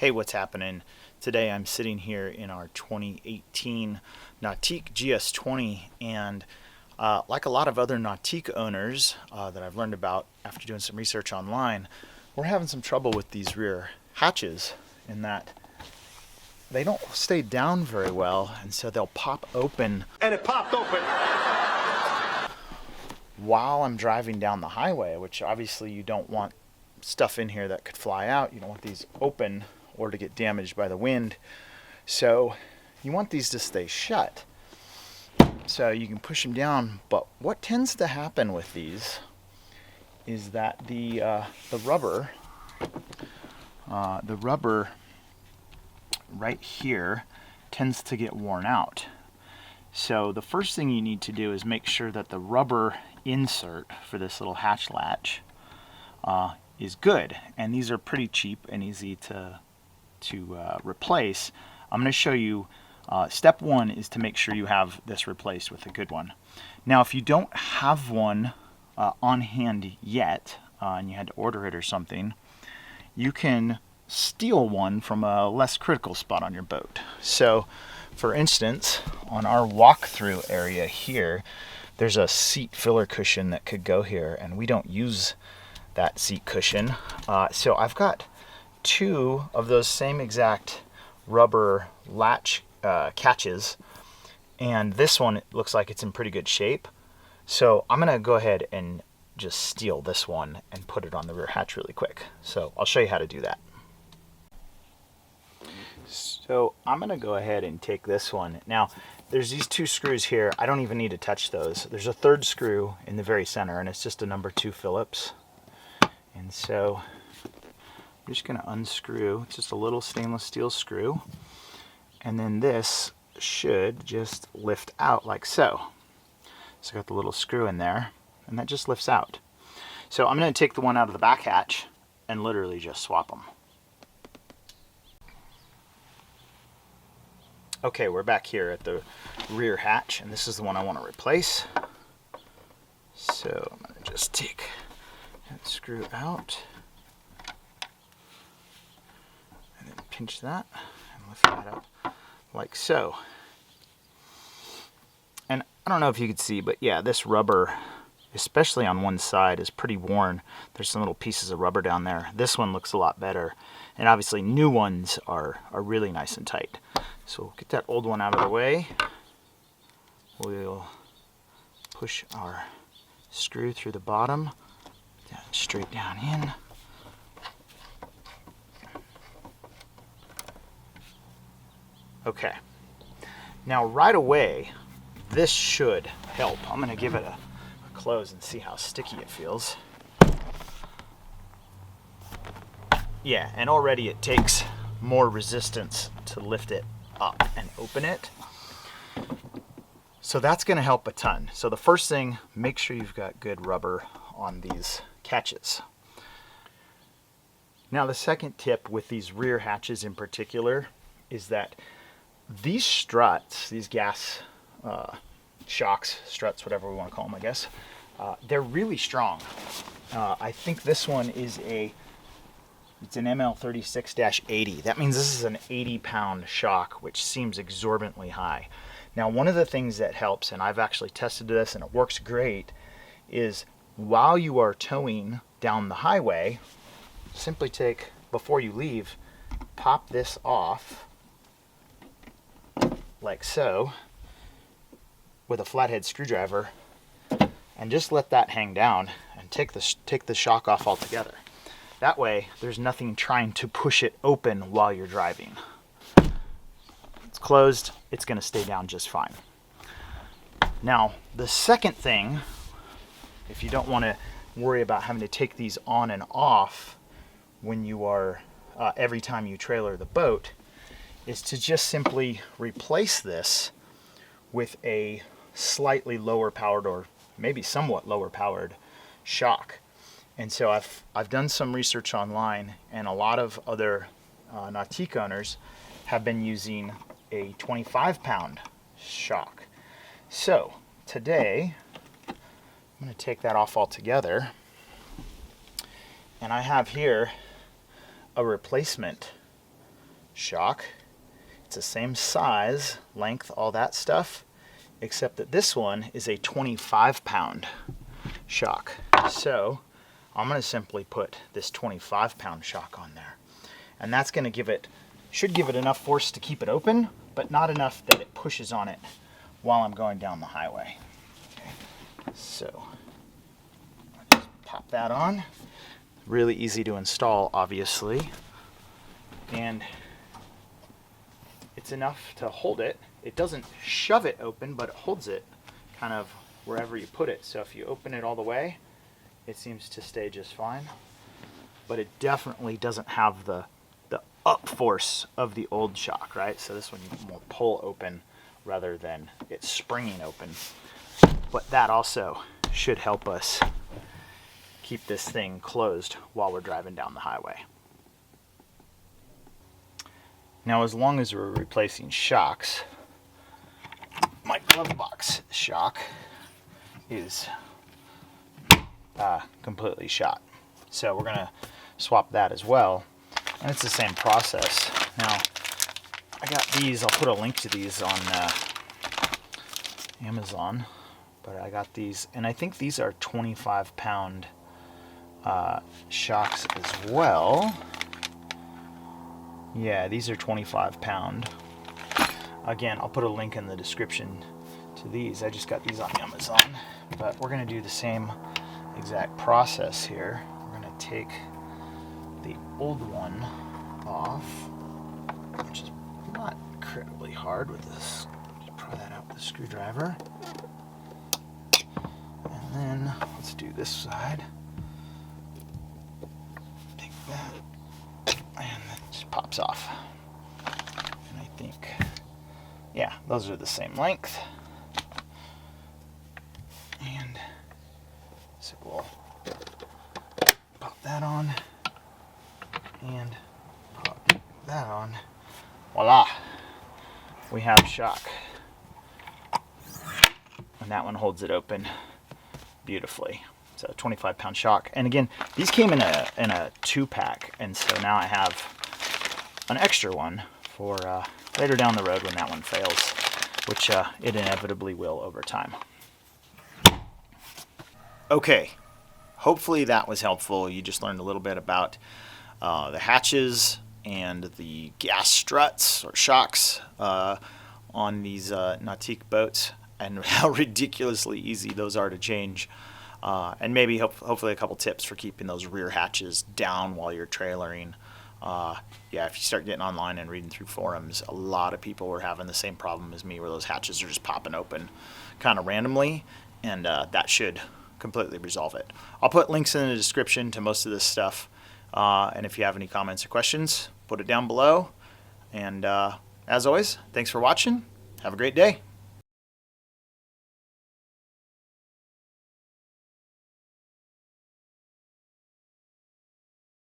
Hey, what's happening? Today I'm sitting here in our 2018 Nautique GS20, and like a lot of other Nautique owners that I've learned about after doing some research online, we're having some trouble with these rear hatches in that they don't stay down very well, and so they'll pop open. And it popped open while I'm driving down the highway, which obviously you don't want stuff in here that could fly out. You don't want these open or to get damaged by the wind. So you want these to stay shut. So you can push them down, but what tends to happen with these is that the rubber right here tends to get worn out. So the first thing you need to do is make sure that the rubber insert for this little hatch latch is good, and these are pretty cheap and easy to replace. I'm going to show you step one is to make sure you have this replaced with a good one. Now if you don't have one on hand yet and you had to order it or something, you can steal one from a less critical spot on your boat. So for instance, on our walkthrough area here, there's a seat filler cushion that could go here, and we don't use that seat cushion. So I've got two of those same exact rubber latch catches, and this one looks like it's in pretty good shape. So I'm gonna go ahead and just steal this one and put it on the rear hatch really quick. So I'll show you how to do that. So I'm gonna go ahead and take this one. Now there's these two screws here. I don't even need to touch those. There's a third screw in the very center, and it's just a number 2 Phillips. And so I'm just going to unscrew. It's just a little stainless steel screw, and then this should just lift out like so. So I got the little screw in there, and that just lifts out. So I'm going to take the one out of the back hatch and literally just swap them. Okay, we're back here at the rear hatch, and this is the one I want to replace. So I'm going to just take that screw out and then pinch that and lift that up like so. And I don't know if you could see, but yeah, this rubber, especially on one side, is pretty worn. There's some little pieces of rubber down there. This one looks a lot better, and obviously new ones are really nice and tight. So we'll get that old one out of the way. We'll push our screw through the bottom, straight down in. Okay, now right away this should help. I'm going to give it a close and see how sticky it feels. Yeah, and already it takes more resistance to lift it up and open it. So that's going to help a ton. So the first thing, make sure you've got good rubber on these catches. Now the second tip with these rear hatches in particular is that these struts, these gas shocks, struts, whatever we want to call them, I guess, they're really strong. I think this one is it's an ML36-80. That means this is an 80-pound shock, which seems exorbitantly high. Now one of the things that helps, and I've actually tested this and it works great, is while you are towing down the highway, simply take, before you leave, pop this off like so with a flathead screwdriver, and just let that hang down and take the shock off altogether. That way there's nothing trying to push it open while you're driving. It's closed, it's going to stay down just fine. Now the second thing, if you don't want to worry about having to take these on and off when you are every time you trailer the boat, is to just simply replace this with a slightly lower powered, or maybe somewhat lower powered, shock. And so I've done some research online, and a lot of other Nautique owners have been using a 25-pound shock. So today I'm going to take that off altogether, and I have here a replacement shock. It's the same size, length, all that stuff, except that this one is a 25-pound shock. So I'm going to simply put this 25-pound shock on there. And that's going to should give it enough force to keep it open, but not enough that it pushes on it while I'm going down the highway. Okay. So I'll just pop that on. Really easy to install, obviously. And it's enough to hold it. It doesn't shove it open, but it holds it kind of wherever you put it. So if you open it all the way, it seems to stay just fine. But it definitely doesn't have the up force of the old shock, right? So this one you more pull open rather than it springing open. But that also should help us keep this thing closed while we're driving down the highway. Now, as long as we're replacing shocks, my glove box shock is completely shot. So we're gonna swap that as well. And it's the same process. Now, I got these, I'll put a link to these on Amazon, but I got these, and I think these are 25-pound shocks as well. Yeah, these are 25-pound. Again, I'll put a link in the description to these. I just got these on Amazon, but we're gonna do the same exact process here. We're gonna take the old one off, which is not incredibly hard with this. Just pry that out with a screwdriver. And then let's do this side. Take that, and it just pops off. And I think, yeah, those are the same length. And so we'll pop that on and pop that on. Voila! We have shock. And that one holds it open beautifully. It's a 25-pound shock. And again, these came in a 2-pack, and so now I have an extra one for later down the road when that one fails, which it inevitably will over time. Okay, hopefully that was helpful. You just learned a little bit about the hatches and the gas struts or shocks on these Nautique boats, and how ridiculously easy those are to change. And maybe hopefully a couple tips for keeping those rear hatches down while you're trailering. Yeah, if you start getting online and reading through forums, a lot of people were having the same problem as me, where those hatches are just popping open kind of randomly, and that should completely resolve it. I'll put links in the description to most of this stuff, and if you have any comments or questions, put it down below. And as always, thanks for watching. Have a great day.